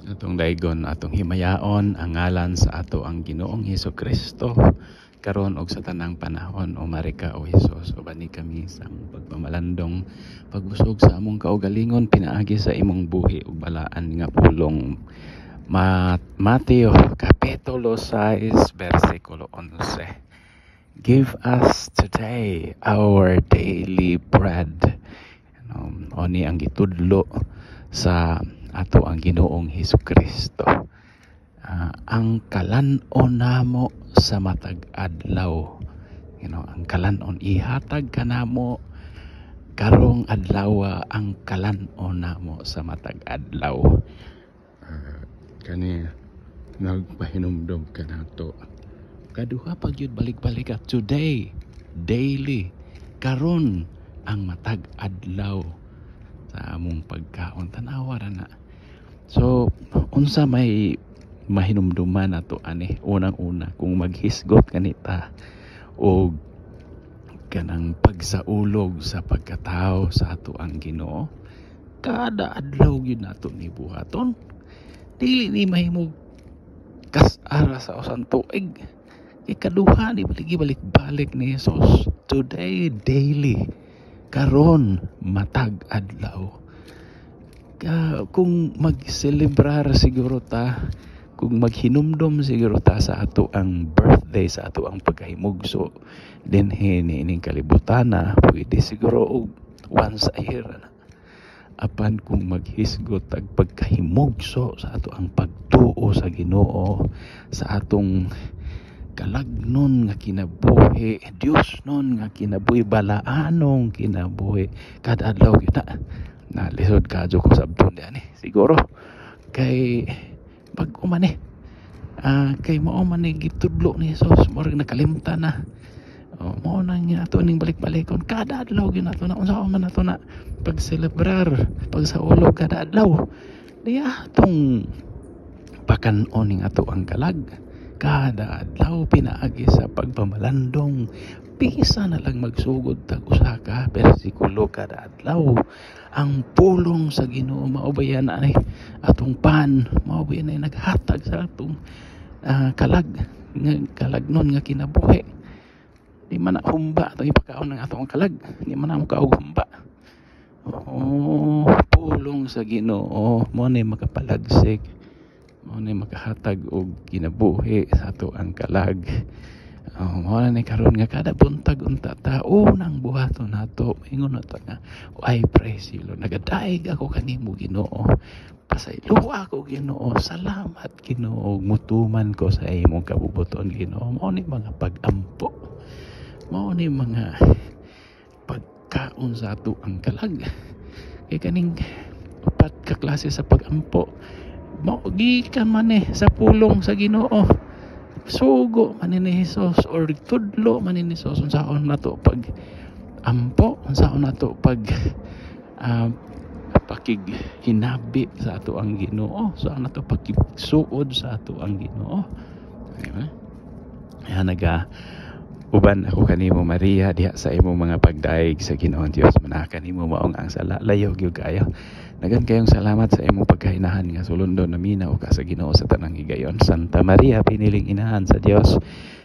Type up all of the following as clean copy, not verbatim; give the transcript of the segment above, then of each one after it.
Atong daygon atong himayaon ang ngalan sa ato ang Ginoong Hesukristo karon og sa tanang panahon. O marika o Hesus, ubani kami sa among pagmamalandong pagbusog sa among kaugalingon pinaagi sa imong buhi ug balaan nga pulong. Mateo kapitulo 6 versikulo 11. Give us today our daily bread. Oni ang gitudlo sa ato ang Ginoong Hesukristo. Ang kalan-on namo sa matag adlaw, ang kalan-on ihatag kanamo karong adlaw, ang kalan-on namo sa matag adlaw. Kani nagpahinumdom kanato kaduha pag yun balik-balik at today, daily, karon ang matag adlaw sa among pagkaon tanawa ra na. So unsa may mahinumduman nato ani? Unang-una kung maghisgot kanita og kanang pagsaulog sa pagkatao sa ato ang Ginoo, kada adlaw gyud nato ni buhaton. Dili ni mahimog kas-ara sa usan tuig. Ikaduha ni balik-balik ni Jesus. Today, daily, karon matag adlaw. Kung mag-celebrar siguro ta, kung maghinumdom siguro ta sa ato ang birthday, sa ato ang pagkahimugso dinhi niining kalibutan na, pwede siguro og once a year na. Apan kung maghisgot ag pagkahimugso sa ato ang pagtuo sa Ginoo, sa atong kalagnon nga kinabuhi, Dios non nga kinabuhi, balaanong kinabuhi kada adlaw gyud na lisod kadyo ko sabton diyan siguro kay bag-o man kay mao man gitudlo ni Jesus, murag nakalimtan na. Mao nang ato ning balik-balikon kada adlaw gyud nato na unsa man nato na pagselebrar pagsaulog kada adlaw diya atong pakanon ning ato ang kalag kada adlaw pinaagi sa pagpamalandong. Pisa na lang magsugod tag usa ka bersikulo kada adlaw. Ang pulong sa Ginoo mao ba yan atong pan, mao ba yan naghatag sa atong kalagnon nga kinabuhi. Di man na humba atong ipakaon ng atong kalag, di man na mo kaog humba. Pulong sa Ginoo mo ni makapalagsik, mo ni makahatag og kinabuhi sa ato ang kalag. Mo ni karon nga kada buntag unta tao nang buhaton nato ingon nato nga I praise you Lord, nagadaig ako kanimo Ginoo, pasaylo ako Ginoo, salamat Ginoo, mutuman ko sa imong kabubuton Ginoo. Mo ni mga pag-ampo, mao ni mga pagkaon sa ato ang kalag. Kay kaning upat ka klase sa pag-ampo mao gikan man sa pulong sa Ginoo. Sugo man ni Jesus or tudlo man ni Jesus unsaon nato pag ampo, unsaon nato pag pakighinabi sa ato ang Ginoo, saan nato pagsuod sa ato ang Ginoo. Diba? Uban ako kanimo Maria diha sa imong mga pagdaig sa Ginoong Dios, manaka nimo maong ang sala layo gyud kayo. Dagan kayong salamat sa imong pagkainahan nga sulondon na minaw ka sa Ginoo sa tanang higayon. Santa Maria, piniling inahan sa Dios,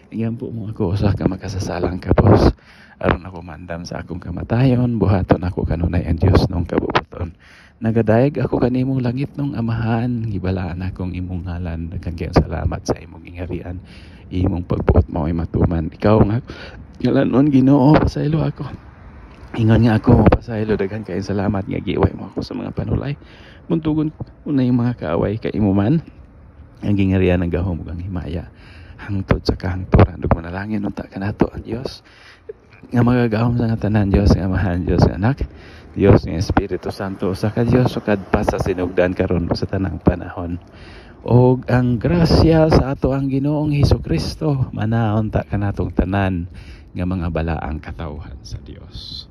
ingyan po mo ako usa ka makasasalang kapos aron ako mandam sa akong kamatayon, buhaton ako kanunay ang Dios nung kabubuton. Nagadaig ako kanimong langit nung amahan, gibalaan akong imong ngalan. Dagan kayong salamat sa imong ingarian, imong pagbuot mo ay matuman. Ikaw nga ngalanon Ginoo, pasaylo ako. Ingon nga ako pasaylo, daghan kayong salamat nga giway mo ako sa mga panulay. Muntugon unay mga kaaway kay imo man ang gingarian ng gahom ug ang himaya hangtod sa kahangturan. Dug manalangin unta kanato ang Dios nga magagahom sa tanan, Dios nga Amahan, Dios nga Anak, Dios nga Espiritu Santo, sa ka Dios sukad pa sa sinugdan karon sa tanang panahon. Og ang grasya sa ato ang Ginoong Hesukristo manaon ta kanatong tanan nga mga balaang katawhan sa Dios.